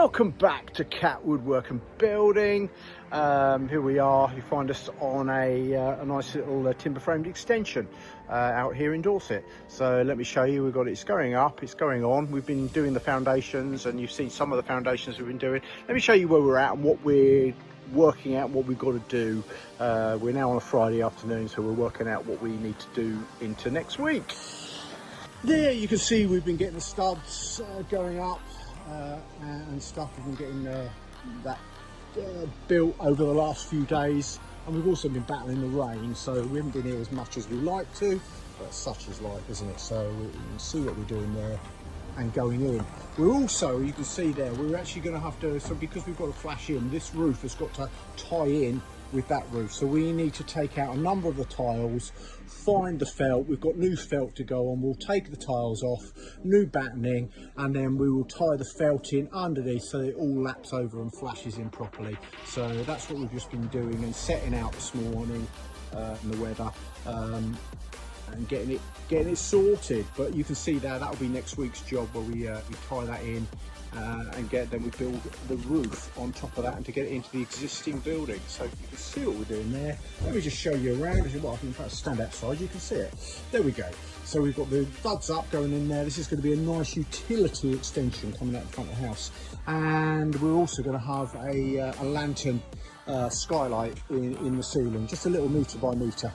Welcome back to Cat Woodwork and Building. Here we are. You find us on a nice little timber framed extension out here in Dorset. So let me show you. We've got it's going up, it's going on. We've been doing the foundations, and you've seen some of the foundations we've been doing. Let me show you where we're at and what we're working out, what we've got to do. We're now on a Friday afternoon, so we're working out what we need to do into next week. There you can see we've been getting the studs going up and stuff. We've been getting that built over the last few days, and we've also been battling the rain, so we haven't been here as much as we like to, but such is life, isn't it? So you can see what we're doing there and going in. We're also, you can see there, we're actually going to have to, so because we've got to flash in, this roof has got to tie in with that roof, so we need to take out a number of the tiles, find the felt. We've got new felt to go on. We'll take the tiles off, new battening, and then we will tie the felt in underneath so it all laps over and flashes in properly. So that's what we've just been doing and setting out this morning in the weather, and getting it sorted. But you can see there, that'll be next week's job, where we tie that in and then we build the roof on top of that, and to get it into the existing building. So you can see what we're doing there. Let me just show you around. Well, I can in fact stand outside, you can see it. There we go. So we've got the buds up going in there. This is going to be a nice utility extension coming out the front of the house, and we're also going to have a lantern skylight in the ceiling, just a little metre by metre,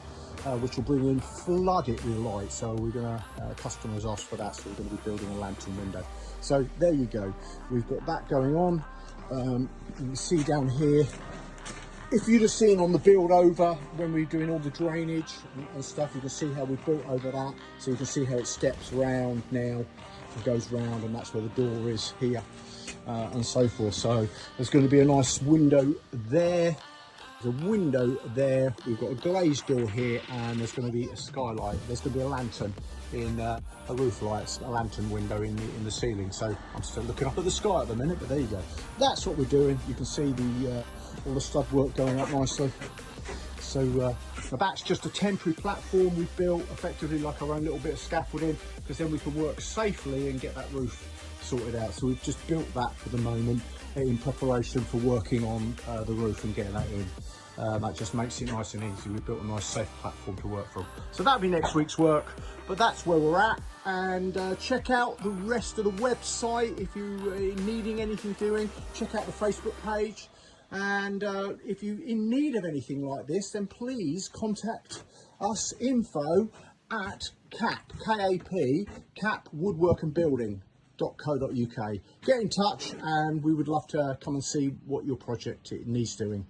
which will bring in, flood it with light. So we're going to, customers asked for that, so we're going to be building a lantern window. So there you go, we've got that going on. You can see down here, if you'd have seen on the build over when we were doing all the drainage and stuff, you can see how we built over that. So you can see how it steps round now and goes round, and that's where the door is here, and so forth. So there's going to be a nice window there. There's a window there. We've got a glazed door here, and there's going to be a skylight. There's going to be a lantern in a roof light, a lantern window in the ceiling. So I'm still looking up at the sky at the minute, but there you go. That's what we're doing. You can see the all the stud work going up nicely. So that's just a temporary platform we've built, effectively like our own little bit of scaffolding, because then we can work safely and get that roof sorted out. So we've just built that for the moment in preparation for working on the roof and getting that in. That just makes it nice and easy. We've built a nice safe platform to work from. So that'll be next week's work, but that's where we're at. And check out the rest of the website if you're needing anything doing. Check out the Facebook page. And if you're in need of anything like this, then please contact us, info at cap woodwork and building.co.uk. Get in touch, and we would love to come and see what your project needs doing.